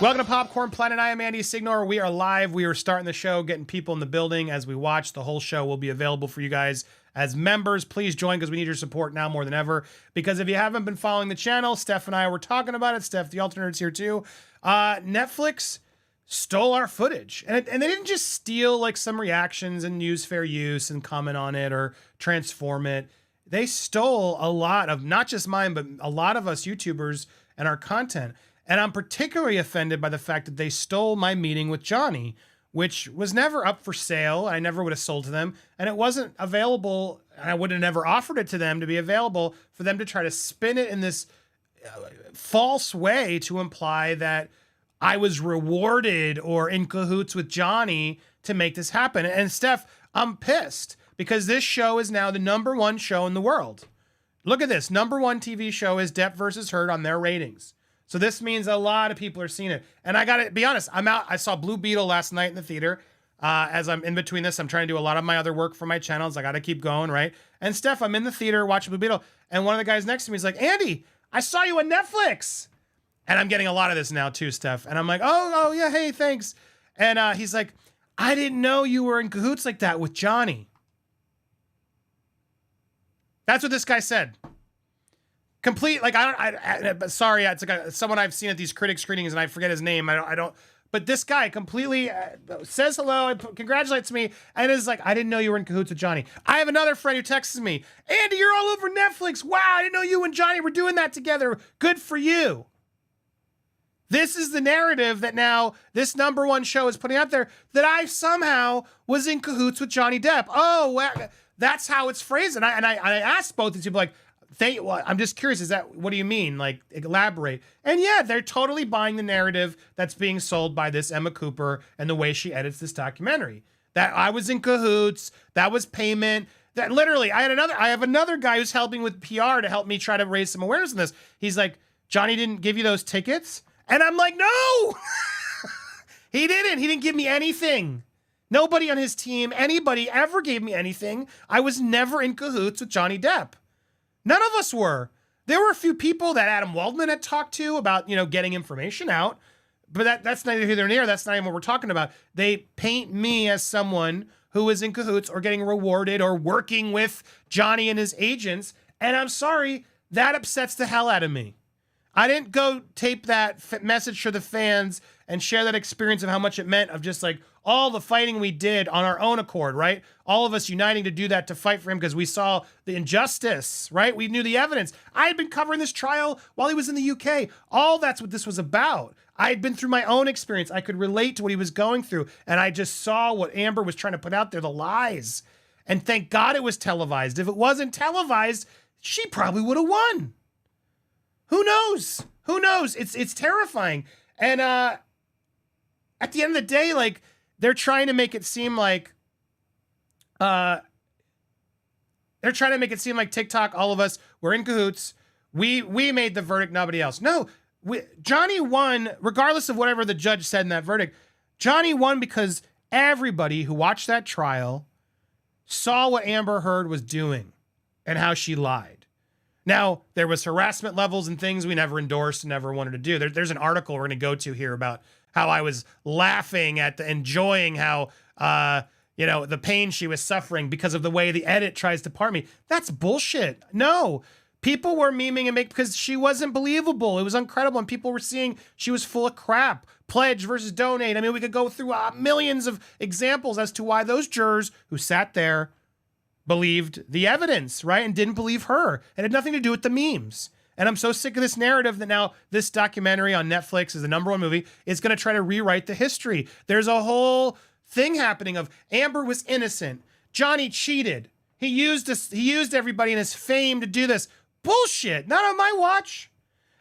Welcome to Popcorn Planet. I am Andy Signore. We are live. We are starting the show, getting people in the building as we watch. The whole show will be available for you guys as members. Please join because we need your support now more than ever. Because if you haven't been following the channel, Steph and I were talking about it. Steph, the alternate's here too. Netflix stole our footage. And they didn't just steal like some reactions and use fair use and comment on it or transform it. They stole a lot of, not just mine, but a lot of us YouTubers and our content. And I'm particularly offended by the fact that they stole my meeting with Johnny, which was never up for sale. I never would have sold to them. And it wasn't available. And I would have never offered it to them to be available for them to try to spin it in this false way to imply that I was rewarded or in cahoots with Johnny to make this happen. And Steph, I'm pissed because this show is now the #1 show in the world. Look at this. #1 TV show is Depp versus Heard on their ratings. So this means a lot of people are seeing it. And I got to be honest, I'm out. I saw Blue Beetle last night in the theater. As I'm in between this, I'm trying to do a lot of my other work for my channels. I got to keep going, right? And Steph, I'm in the theater watching Blue Beetle. And one of the guys next to me is like, Andy, I saw you on Netflix. And I'm getting a lot of this now too, Steph. And I'm like, oh yeah, hey, thanks. And he's like, I didn't know you were in cahoots like that with Johnny. That's what this guy said. Complete, like, sorry, it's like someone I've seen at these critic screenings and I forget his name. I don't, but this guy completely says hello, congratulates me, and is like, I didn't know you were in cahoots with Johnny. I have another friend who texts me, Andy, you're all over Netflix. Wow, I didn't know you and Johnny were doing that together. Good for you. This is the narrative that now this #1 show is putting out there, that I somehow was in cahoots with Johnny Depp. Oh, well, that's how it's phrased. And I asked both these people, like, well, I'm just curious, what do you mean? Like, elaborate. And yeah, they're totally buying the narrative that's being sold by this Emma Cooper and the way she edits this documentary. That I was in cahoots, that was payment, that literally, I have another guy who's helping with PR to help me try to raise some awareness on this. He's like, Johnny didn't give you those tickets? And I'm like, no! He didn't give me anything. Nobody on his team, anybody ever gave me anything. I was never in cahoots with Johnny Depp. None of us were. There were a few people that Adam Waldman had talked to about, getting information out, but that's neither here nor there. That's not even what we're talking about. They paint me as someone who is in cahoots or getting rewarded or working with Johnny and his agents. And I'm sorry, that upsets the hell out of me. I didn't go tape that message for the fans and share that experience of how much it meant of just like all the fighting we did on our own accord, right? All of us uniting to do that, to fight for him because we saw the injustice, right? We knew the evidence. I had been covering this trial while he was in the UK. All that's what this was about. I had been through my own experience. I could relate to what he was going through. And I just saw what Amber was trying to put out there, the lies. And thank God it was televised. If it wasn't televised, she probably would have won. Who knows? Who knows? It's terrifying. And at the end of the day, like, they're trying to make it seem like TikTok, all of us, we're in cahoots. We made the verdict, nobody else. No, Johnny won, regardless of whatever the judge said in that verdict. Johnny won because everybody who watched that trial saw what Amber Heard was doing and how she lied. Now, there was harassment levels and things we never endorsed and never wanted to do. There's an article we're going to go to here about how I was laughing at enjoying how, the pain she was suffering because of the way the edit tries to part me. That's bullshit. No, people were memeing and because she wasn't believable. It was incredible. And people were seeing she was full of crap. Pledge versus donate. I mean, we could go through millions of examples as to why those jurors who sat there believed the evidence, right? And didn't believe her. It had nothing to do with the memes. And I'm so sick of this narrative that now this documentary on Netflix is the #1 movie. Is going to try to rewrite the history. There's a whole thing happening of Amber was innocent. Johnny cheated. He used everybody in his fame to do this. Bullshit. Not on my watch.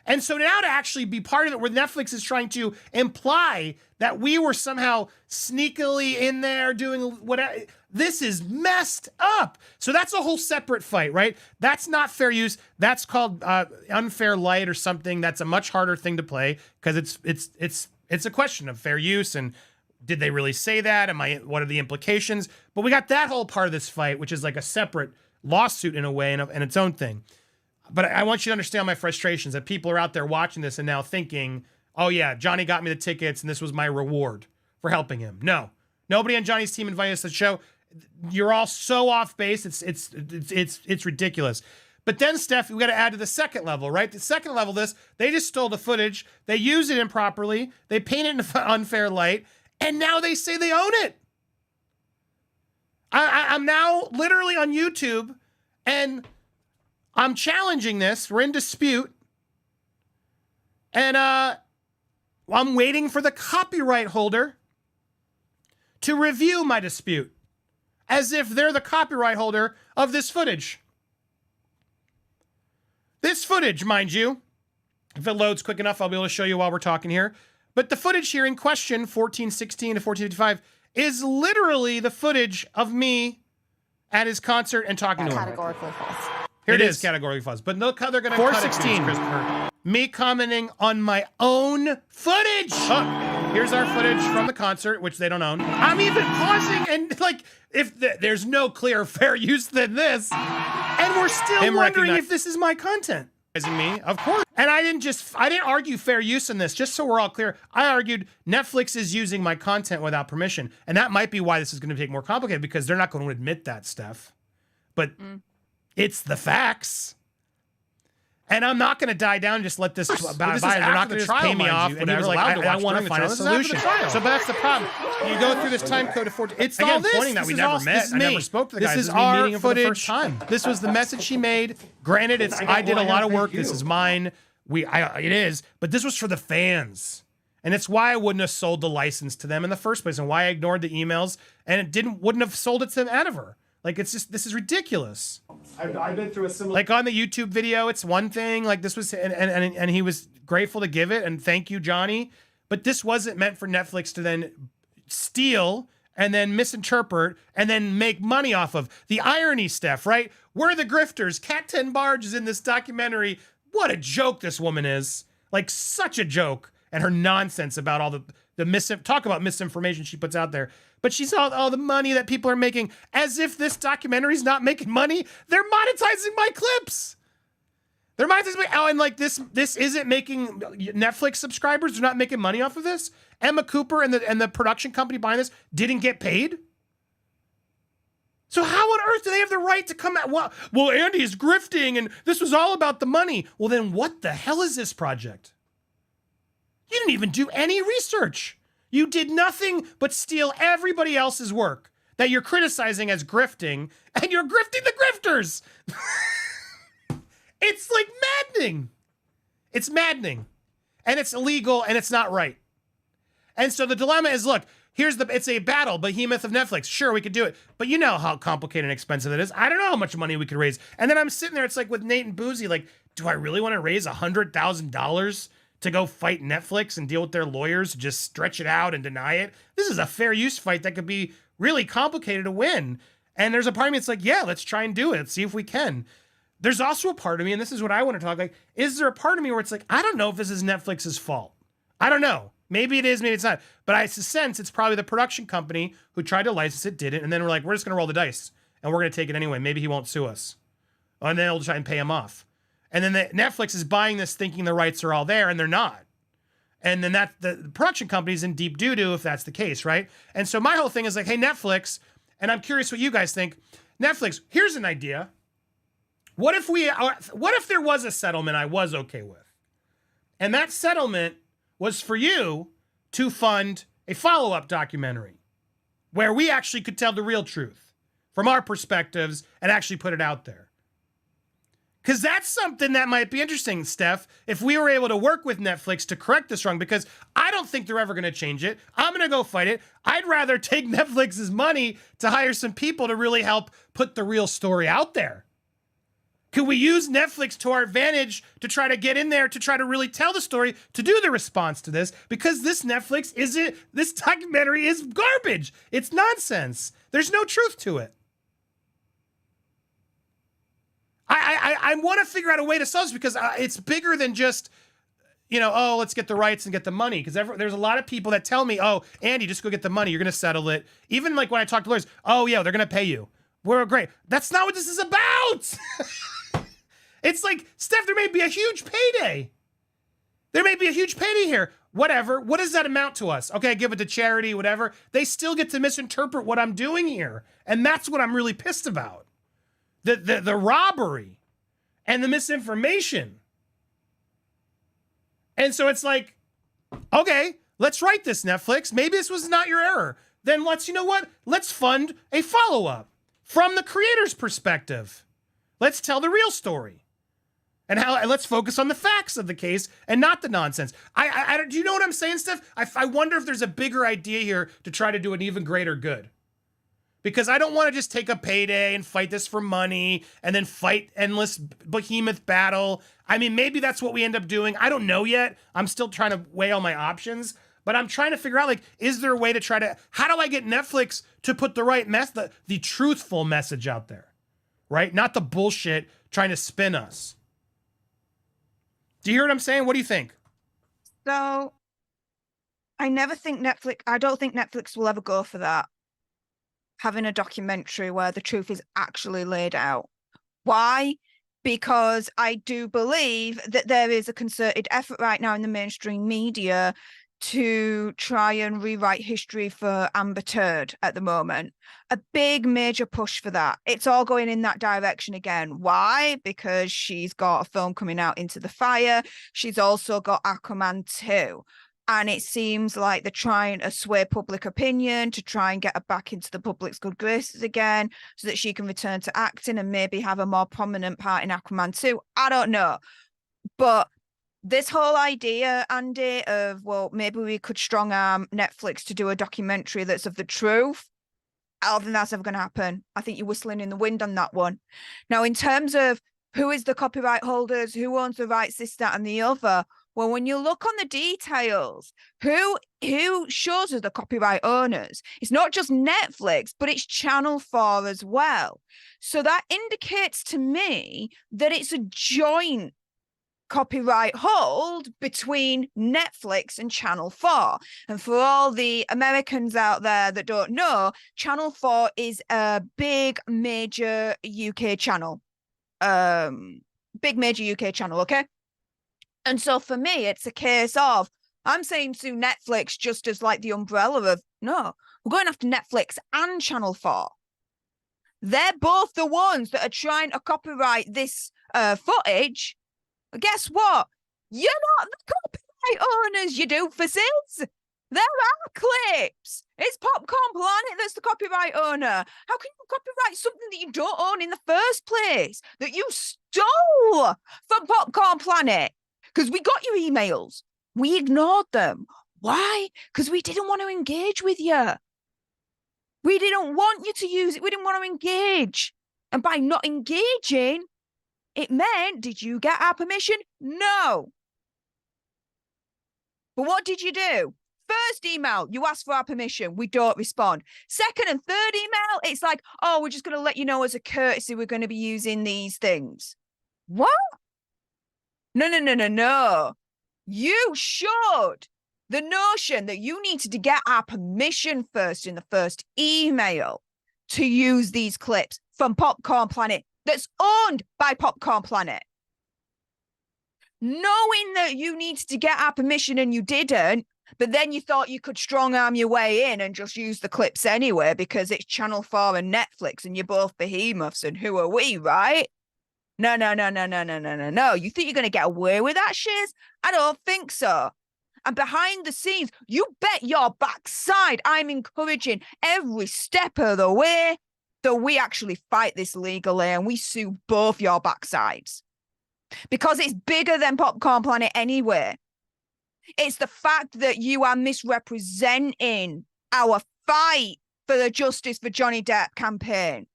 And so now to actually be part of it, where Netflix is trying to imply that we were somehow sneakily in there doing whatever. This is messed up. So that's a whole separate fight, right? That's not fair use. That's called unfair light or something. That's a much harder thing to play because it's a question of fair use and did they really say that? What are the implications? But we got that whole part of this fight, which is like a separate lawsuit in a way and its own thing. But I want you to understand my frustrations that people are out there watching this and now thinking oh yeah, Johnny got me the tickets and this was my reward for helping him. No, nobody on Johnny's team invited us to the show. You're all so off base. It's ridiculous. But then, Steph, we got to add to the second level, right? The second level of this, they just stole the footage. They use it improperly. They paint it in an unfair light. And now they say they own it. I'm now literally on YouTube and I'm challenging this. We're in dispute. And I'm waiting for the copyright holder to review my dispute as if they're the copyright holder of this footage. This footage, mind you, if it loads quick enough, I'll be able to show you while we're talking here. But the footage here in question, 1416 to 1455, is literally the footage of me at his concert and talking to him. Categorically false. Here it is categorically false. But look how they're going to 416. Me commenting on my own footage. Here's our footage from the concert, which they don't own. I'm even pausing and like, if there's no clear fair use than this, and we're still wondering if this is my content. Me, of course. And I didn't argue fair use in this, just so we're all clear. I argued Netflix is using my content without permission. And that might be why this is going to take more complicated, because they're not going to admit that stuff. But it's the facts. And I'm not going to die down and just let this by. They're not going to just pay me off. And like, I want to find a solution. So, but that's the problem. You go through this time code of 14. It's all this. Pointing that we never met. I never spoke to the guy. This is our footage. This was the message she made. Granted, I did a lot of work. This is mine. It is. But this was for the fans. And it's why I wouldn't have sold the license to them in the first place, and why I ignored the emails, and wouldn't have sold it to them out of her. Like, it's just, this is ridiculous. I've been through a similar... Like, on the YouTube video, it's one thing. Like, this was... And he was grateful to give it, and thank you, Johnny. But this wasn't meant for Netflix to then steal and then misinterpret and then make money off of. The irony, Steph, right? We're the grifters. Cat 10 Barge is in this documentary. What a joke this woman is. Like, such a joke. And her nonsense about all talk about misinformation she puts out there. But she's all the money that people are making, as if this documentary's not making money. They're monetizing my clips. They're monetizing and like this isn't making Netflix subscribers. They're not making money off of this. Emma Cooper and the production company behind this didn't get paid. So how on earth do they have the right to come at, well, Andy's grifting and this was all about the money. Well, then what the hell is this project? You didn't even do any research. You did nothing but steal everybody else's work that you're criticizing as grifting, and you're grifting the grifters. It's like maddening. It's maddening. And it's illegal, and it's not right. And so the dilemma is, look, it's a battle, behemoth of Netflix. Sure, we could do it. But you know how complicated and expensive it is. I don't know how much money we could raise. And then I'm sitting there, it's like with Nate and Boozy, like, do I really want to raise $100,000 to go fight Netflix and deal with their lawyers, just stretch it out and deny it? This is a fair use fight that could be really complicated to win. And there's a part of me that's like, yeah, let's try and do it. Let's see if we can. There's also a part of me, and this is what I want to talk like, is there a part of me where it's like, I don't know if this is Netflix's fault. I don't know. Maybe it is, maybe it's not. But I sense it's probably the production company who tried to license it, did it, and then we're like, we're just going to roll the dice, and we're going to take it anyway. Maybe he won't sue us. And then they'll try and pay him off. And then Netflix is buying this thinking the rights are all there, and they're not. And then the production company's in deep doo-doo if that's the case, right? And so my whole thing is like, hey, Netflix, and I'm curious what you guys think. Netflix, here's an idea. What if there was a settlement I was okay with? And that settlement was for you to fund a follow-up documentary where we actually could tell the real truth from our perspectives and actually put it out there. Because that's something that might be interesting, Steph, if we were able to work with Netflix to correct this wrong, because I don't think they're ever going to change it. I'm going to go fight it. I'd rather take Netflix's money to hire some people to really help put the real story out there. Could we use Netflix to our advantage to try to get in there, to try to really tell the story, to do the response to this? Because this this documentary is garbage. It's nonsense. There's no truth to it. I want to figure out a way to solve this, because it's bigger than just, oh, let's get the rights and get the money. Because there's a lot of people that tell me, oh, Andy, just go get the money. You're going to settle it. Even like when I talk to lawyers, oh, yeah, they're going to pay you. We're great. That's not what this is about. It's like, Steph, there may be a huge payday. There may be a huge payday here. whatever. What does that amount to us? Okay, I give it to charity, whatever. They still get to misinterpret what I'm doing here. And that's what I'm really pissed about. The robbery and the misinformation. And so it's like, okay, let's write this, Netflix. Maybe this was not your error. Then you know what? Let's fund a follow-up from the creator's perspective. Let's tell the real story. And let's focus on the facts of the case and not the nonsense. Do you know what I'm saying, Steph? I wonder if there's a bigger idea here to try to do an even greater good. Because I don't want to just take a payday and fight this for money and then fight endless behemoth battle. I mean, maybe that's what we end up doing. I don't know yet. I'm still trying to weigh all my options. But I'm trying to figure out, is there a way to how do I get Netflix to put the right the truthful message out there, right? Not the bullshit trying to spin us. Do you hear what I'm saying? What do you think? So, I don't think Netflix will ever go for that. Having a documentary where the truth is actually laid out. Why? Because I do believe that there is a concerted effort right now in the mainstream media to try and rewrite history for Amber Turd at the moment. A big major push for that. It's all going in that direction again. Why? Because she's got a film coming out, Into the Fire. She's also got Aquaman 2. And it seems like they're trying to sway public opinion to try and get her back into the public's good graces again so that she can return to acting and maybe have a more prominent part in Aquaman 2. I don't know. But this whole idea, Andy, of, well, maybe we could strong arm Netflix to do a documentary that's of the truth, I don't think that's ever going to happen. I think you're whistling in the wind on that one. Now, in terms of who is the copyright holders, who owns the rights, this, that, and the other, well, when you look on the details, who shows us the copyright owners? It's not just Netflix, but it's Channel 4 as well. So that indicates to me that it's a joint copyright hold between Netflix and Channel 4. And for all the Americans out there that don't know, Channel 4 is a big major UK channel. Big major UK channel, okay? And so for me, it's a case of, I'm saying to Netflix just as like the umbrella of, no, we're going after Netflix and Channel 4. They're both the ones that are trying to copyright this footage. But guess what? You're not the copyright owners, you doofuses. There are clips. It's PopcornedPlanet that's the copyright owner. How can you copyright something that you don't own in the first place? That you stole from PopcornedPlanet? Because we got your emails. We ignored them. Why? Because we didn't want to engage with you. We didn't want you to use it. We didn't want to engage. And by not engaging, it meant, did you get our permission? No. But what did you do? First email, you asked for our permission. We don't respond. Second and third email, it's like, oh, we're just going to let you know as a courtesy we're going to be using these things. What? No. You showed the notion that you needed to get our permission first in the first email to use these clips from PopcornedPlanet that's owned by PopcornedPlanet. Knowing that you needed to get our permission and you didn't, but then you thought you could strong arm your way in and just use the clips anyway because it's Channel 4 and Netflix and you're both behemoths and who are we, right? No. You think you're going to get away with that, Shiz? I don't think so. And behind the scenes, you bet your backside I'm encouraging every step of the way that we actually fight this legally and we sue both your backsides. Because it's bigger than PopcornedPlanet anyway. It's the fact that you are misrepresenting our fight for the Justice for Johnny Depp campaign.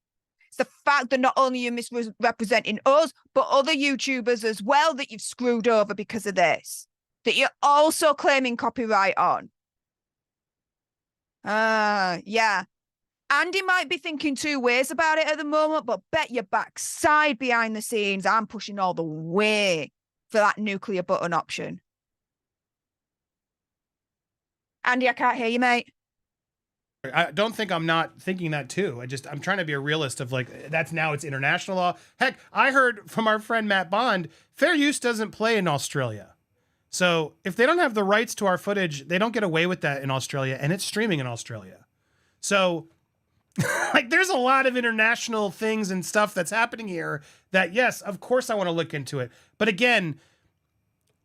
It's the fact that not only are you misrepresenting us, but other YouTubers as well that you've screwed over because of this. That you're also claiming copyright on. Yeah. Andy might be thinking two ways about it at the moment, but bet your backside behind the scenes, I'm pushing all the way for that nuclear button option. Andy, I can't hear you, mate. I don't think I'm not thinking that too. I'm trying to be a realist of like, that's now it's international law. Heck, I heard from our friend Matt Bond, fair use doesn't play in Australia. So if they don't have the rights to our footage, they don't get away with that in Australia, and it's streaming in Australia. So like there's a lot of international things and stuff that's happening here that, yes, of course I want to look into it. But again,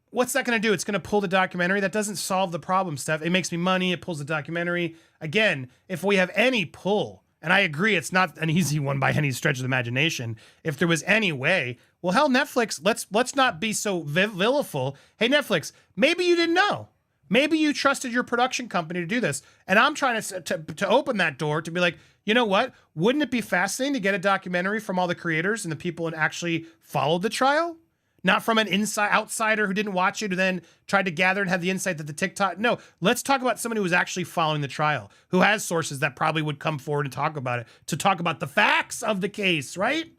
what's that going to do? It's going to pull the documentary. That doesn't solve the problem, Steph. It makes me money. It pulls the documentary. Again, if we have any pull, and I agree, it's not an easy one by any stretch of the imagination. If there was any way, well, hell, Netflix, let's not be so viliful. Hey, Netflix, maybe you didn't know. Maybe you trusted your production company to do this. And I'm trying to open that door to be like, you know what? Wouldn't it be fascinating to get a documentary from all the creators and the people who actually followed the trial? Not from an outsider who didn't watch it, who then tried to gather and have the insight that the TikTok. No, let's talk about somebody who was actually following the trial, who has sources that probably would come forward and talk about it, to talk about the facts of the case, right?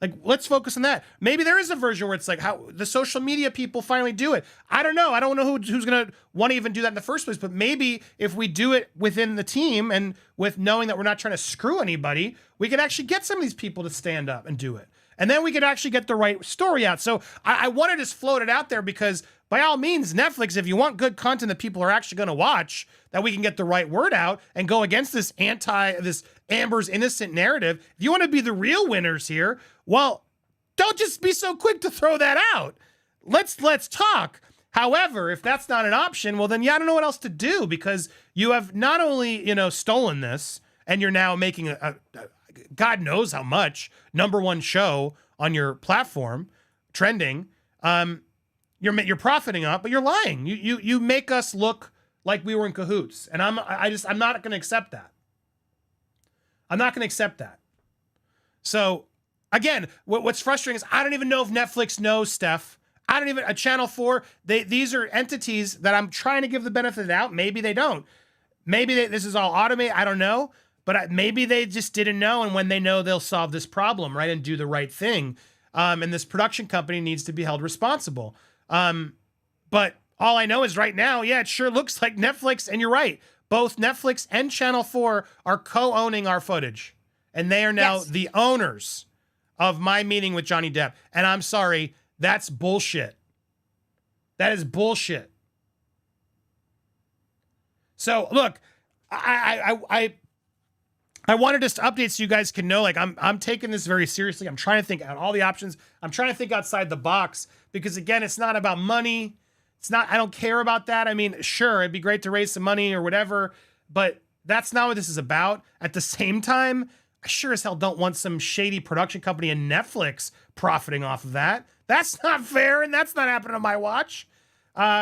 Like, let's focus on that. Maybe there is a version where it's like how the social media people finally do it. I don't know. I don't know who's going to want to even do that in the first place. But maybe if we do it within the team and with knowing that we're not trying to screw anybody, we can actually get some of these people to stand up and do it. And then we could actually get the right story out. So I want to just float it out there because by all means, Netflix, if you want good content that people are actually going to watch, that we can get the right word out and go against this Amber's innocent narrative. If you want to be the real winners here, well, don't just be so quick to throw that out. Let's talk. However, if that's not an option, well, then yeah, I don't know what else to do because you have not only, stolen this and you're now making a God knows how much #1 show on your platform trending. You're profiting up, but you're lying. You make us look like we were in cahoots. And I'm not going to accept that. I'm not going to accept that. So again, what's frustrating is I don't even know if Netflix knows, Steph. I don't even, a Channel 4, these are entities that I'm trying to give the benefit of the doubt. Maybe they don't. Maybe this is all automated. I don't know. But maybe they just didn't know. And when they know, they'll solve this problem, right? And do the right thing. And this production company needs to be held responsible. But all I know is right now, yeah, it sure looks like Netflix. And you're right. Both Netflix and Channel 4 are co-owning our footage. And they are now the owners of my meeting with Johnny Depp. And I'm sorry, that's bullshit. That is bullshit. So look, I wanted just to update so you guys can know, like, I'm taking this very seriously. I'm trying to think out all the options. I'm trying to think outside the box because, again, it's not about money. I don't care about that. I mean, sure, it'd be great to raise some money or whatever, but that's not what this is about. At the same time, I sure as hell don't want some shady production company and Netflix profiting off of that. That's not fair, and that's not happening on my watch.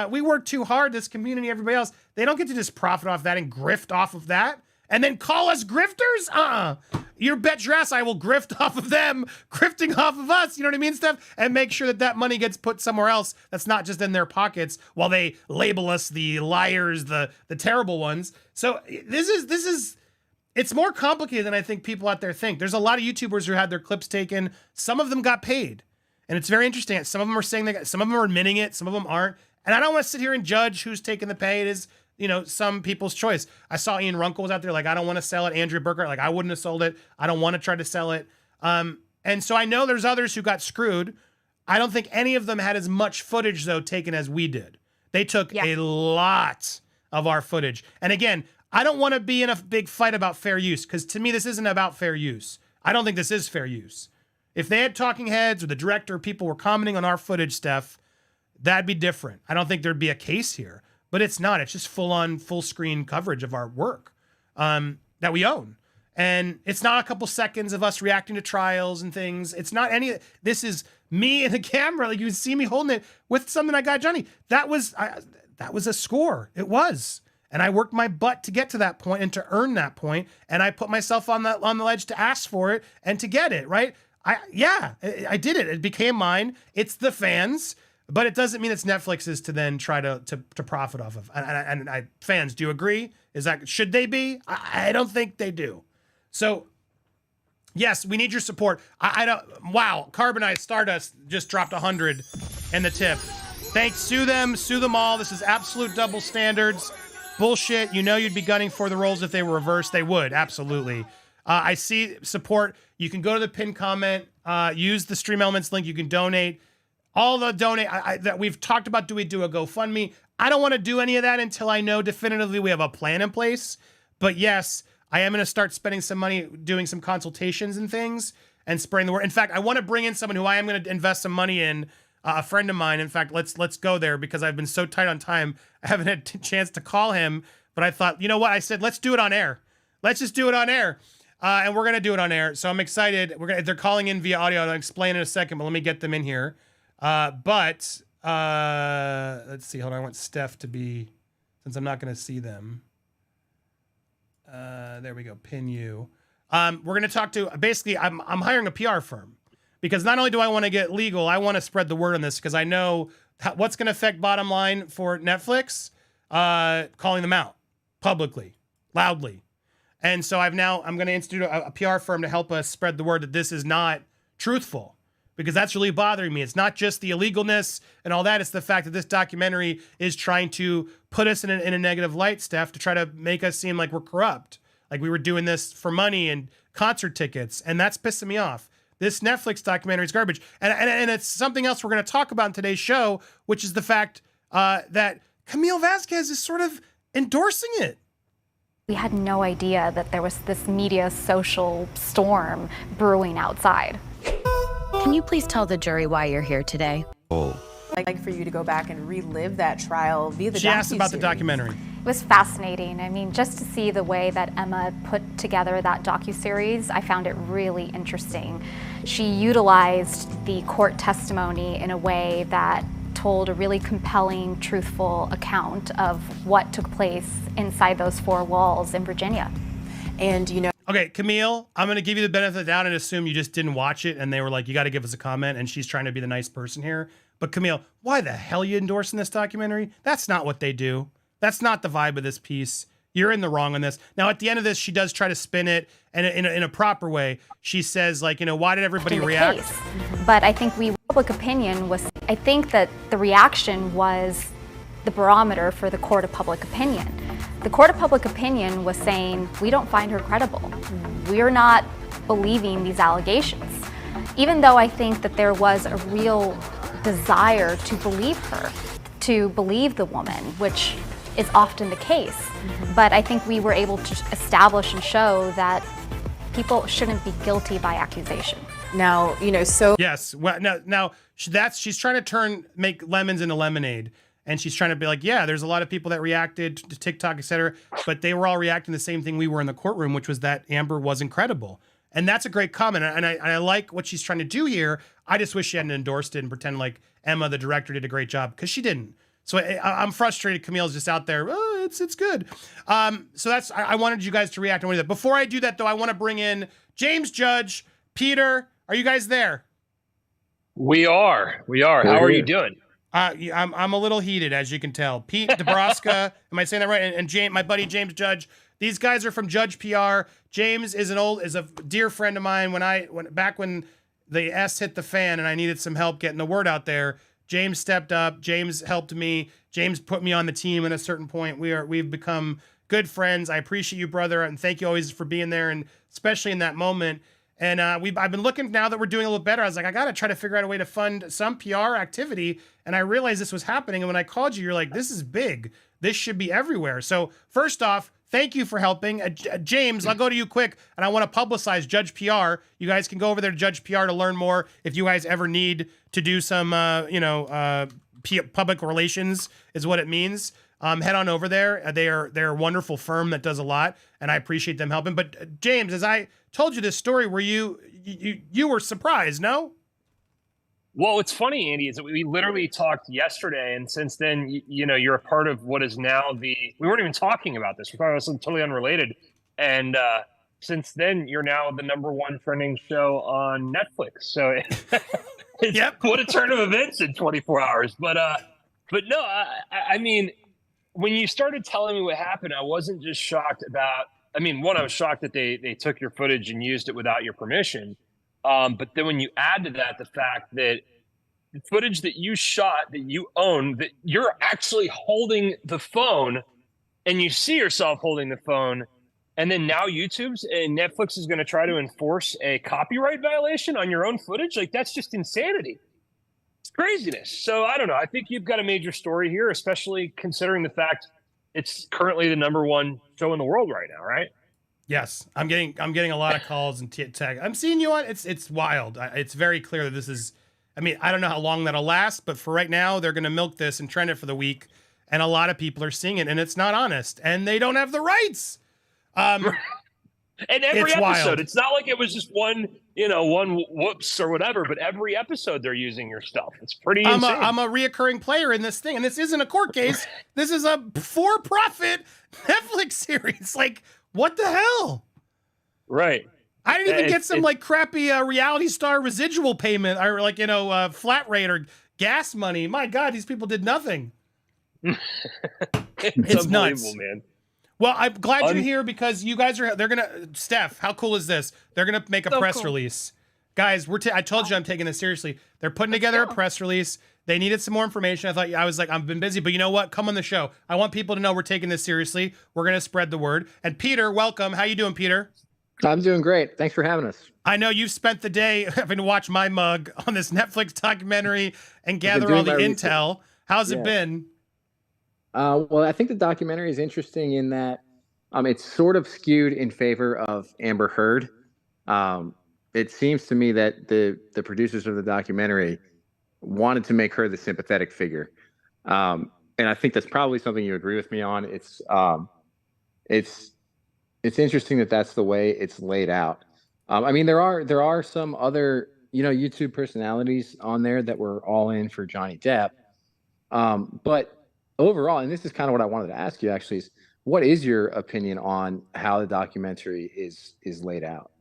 We work too hard, this community, everybody else. They don't get to just profit off that and grift off of that. And then call us grifters? You bet your ass I will grift off of them, grifting off of us, you know what I mean, Steph? And make sure that money gets put somewhere else that's not just in their pockets while they label us the liars, the terrible ones. So this is, it's more complicated than I think people out there think. There's a lot of YouTubers who had their clips taken. Some of them got paid. And it's very interesting. Some of them are saying some of them are admitting it, some of them aren't. And I don't want to sit here and judge who's taking the pay. It is, some people's choice. I saw Ian Runkle was out there like, I don't want to sell it. Andrea Burkhardt, like, I wouldn't have sold it. I don't want to try to sell it. And so I know there's others who got screwed. I don't think any of them had as much footage, though, taken as we did. They took a lot of our footage. And again, I don't want to be in a big fight about fair use because to me, this isn't about fair use. I don't think this is fair use. If they had talking heads or the director, people were commenting on our footage, Steph, that'd be different. I don't think there'd be a case here. But it's not. It's just full screen coverage of our work that we own. And it's not a couple seconds of us reacting to trials and things. It's not any. This is me and the camera. Like you see me holding it with something I got, Johnny. That was a score. It was. And I worked my butt to get to that point and to earn that point. And I put myself on the ledge to ask for it and to get it, right? I did it. It became mine. It's the fans. But it doesn't mean it's Netflix's to then try to profit off of. And fans, do you agree? Should they be? I don't think they do. So, yes, we need your support. Wow, Carbonized Stardust just dropped 100 in the tip. Thanks, sue them all. This is absolute double standards. Bullshit. You'd be gunning for the roles if they were reversed. They would, absolutely. I see support. You can go to the pinned comment, use the Stream Elements link. You can donate. all the donate that we've talked about. Do we do a GoFundMe? I don't want to do any of that until I know definitively we have a plan in place. But yes, I am going to start spending some money doing some consultations and things and spreading the word. In fact, I want to bring in someone who I am going to invest some money in, a friend of mine. In fact, let's go there because I've been so tight on time. I haven't had a chance to call him, but I thought, you know what? I said, let's do it on air. Let's just do it on air. And we're going to do it on air. So I'm excited. They're calling in via audio. I'll explain in a second, but let me get them in here. Let's see. Hold on. I want Steph to be, since I'm not going to see them. There we go. Pin you. We're going to talk to, basically, I'm hiring a PR firm because not only do I want to get legal, I want to spread the word on this because I know what's going to affect bottom line for Netflix, calling them out publicly, loudly. And so I'm going to institute a PR firm to help us spread the word that this is not truthful, because that's really bothering me. It's not just the illegalness and all that. It's the fact that this documentary is trying to put us in a negative light, Steph, to try to make us seem like we're corrupt, like we were doing this for money and concert tickets. And that's pissing me off. This Netflix documentary is garbage. And it's something else we're going to talk about in today's show, which is the fact that Camille Vasquez is sort of endorsing it. We had no idea that there was this media social storm brewing outside. Can you please tell the jury why you're here today? I'd like for you to go back and relive that trial via the docuseries. She asked about the documentary. It was fascinating. I mean, just to see the way that Emma put together that docuseries, I found it really interesting. She utilized the court testimony in a way that told a really compelling, truthful account of what took place inside those four walls in Virginia. And, you know, okay, Camille, I'm going to give you the benefit of the doubt and assume you just didn't watch it and they were like, you got to give us a comment, and she's trying to be the nice person here. But Camille, why the hell are you endorsing this documentary? That's not what they do. That's not the vibe of this piece. You're in the wrong on this. Now, at the end of this, she does try to spin it, and in a proper way. She says, like, you know, why did everybody react? Case. But I think public opinion was, I think that the reaction was the barometer for the court of public opinion. The court of public opinion was saying, we don't find her credible. We're not believing these allegations. Even though I think that there was a real desire to believe her, to believe the woman, which is often the case. But I think we were able to establish and show that people shouldn't be guilty by accusation. now, you know, so. Yes. Well, now she's trying to make lemons into lemonade. And she's trying to be like, yeah, there's a lot of people that reacted to TikTok, et cetera, but they were all reacting the same thing we were in the courtroom, which was that Amber was incredible. And that's a great comment. And I like what she's trying to do here. I just wish she hadn't endorsed it and pretend like Emma, the director, did a great job, because she didn't. So I'm frustrated. Camille's just out there. Oh, it's good. So that's, I wanted you guys to react on that. Before I do that, though, I want to bring in James Judge, Peter. Are you guys there? We are. How are you doing? I'm a little heated, as you can tell. Pete DeBrosca, am I saying that right? And James, my buddy James Judge. These guys are from Judge PR. James is a dear friend of mine. Back when the S hit the fan and I needed some help getting the word out there, James stepped up. James helped me. James put me on the team at a certain point. We've become good friends. I appreciate you, brother, and thank you always for being there, and especially in that moment. And I've been looking, now that we're doing a little better, I was like, I got to try to figure out a way to fund some PR activity. And I realized this was happening. And when I called you, you're like, this is big. This should be everywhere. So first off, thank you for helping. James, I'll go to you quick. And I want to publicize Judge PR. You guys can go over there to Judge PR to learn more. If you guys ever need to do some, public relations is what it means. Head on over there. They're a wonderful firm that does a lot, and I appreciate them helping. But James, as I told you this story, were you were surprised? No. Well, what's funny, Andy, is that we literally talked yesterday, and since then, you're a part of what is now we weren't even talking about this. We're talking about something totally unrelated, and since then, you're now the #1 trending show on Netflix. So, Yep. What a turn of events in 24 hours. But no, I mean, when you started telling me what happened, I wasn't just shocked about. I mean, one, I was shocked that they took your footage and used it without your permission. But then when you add to that the fact that the footage that you shot, that you own, that you're actually holding the phone and you see yourself holding the phone, and then now YouTube's and Netflix is going to try to enforce a copyright violation on your own footage. Like, that's just insanity. It's craziness. So I don't know. I think you've got a major story here, especially considering the fact it's currently the #1 show in the world right now, right? Yes, I'm getting a lot of calls and tag. I'm seeing you on. It's wild. It's very clear that this is. I mean, I don't know how long that'll last, but for right now, they're going to milk this and trend it for the week, and a lot of people are seeing it, and it's not honest, and they don't have the rights. And every It's episode, wild. it's not like it was just one whoops or whatever, but every episode they're using your stuff. It's pretty insane. I'm a reoccurring player in this thing, and this isn't a court case. This is a for-profit Netflix series. Like, what the hell? Right. I didn't even get some like crappy reality star residual payment or like, flat rate or gas money. My God, these people did nothing. It's nuts, unbelievable, man. Well, I'm glad you're here because you guys Steph, how cool is this? They're going to make a press release. Guys, I told you I'm taking this seriously. They're putting together a press release. They needed some more information. I was like, I've been busy, but you know what? Come on the show. I want people to know we're taking this seriously. We're going to spread the word. And Peter, welcome. How you doing, Peter? I'm doing great. Thanks for having us. I know you've spent the day having to watch my mug on this Netflix documentary and gather all the intel. How's it been? Well, I think the documentary is interesting in that it's sort of skewed in favor of Amber Heard. It seems to me that the producers of the documentary wanted to make her the sympathetic figure. And I think that's probably something you agree with me on. It's interesting that that's the way it's laid out. I mean, there are some other, YouTube personalities on there that were all in for Johnny Depp. But overall, and this is kind of what I wanted to ask you actually, is what is your opinion on how the documentary is laid out?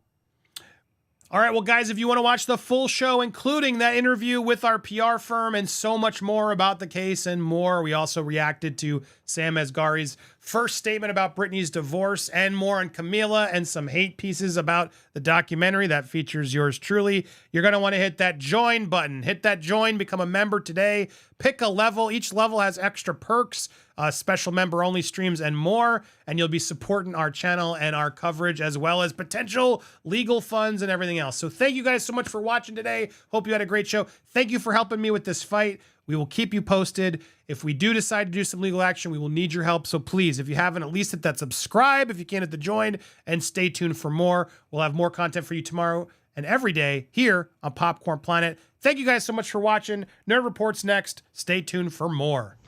All right, well, guys, if you want to watch the full show, including that interview with our PR firm and so much more about the case and more, we also reacted to Sam Asghari's first statement about Britney's divorce and more on Camila and some hate pieces about the documentary that features yours truly. You're going to want to hit that join button. Hit that join, become a member today. Pick a level. Each level has extra perks, special member-only streams, and more. And you'll be supporting our channel and our coverage, as well as potential legal funds and everything else. So thank you guys so much for watching today. Hope you had a great show. Thank you for helping me with this fight. We will keep you posted. If we do decide to do some legal action, we will need your help. So please, if you haven't, at least hit that subscribe. If you can't, hit the join, and stay tuned for more. We'll have more content for you tomorrow and every day here on Popcorn Planet. Thank you guys so much for watching. Nerd Report's next. Stay tuned for more.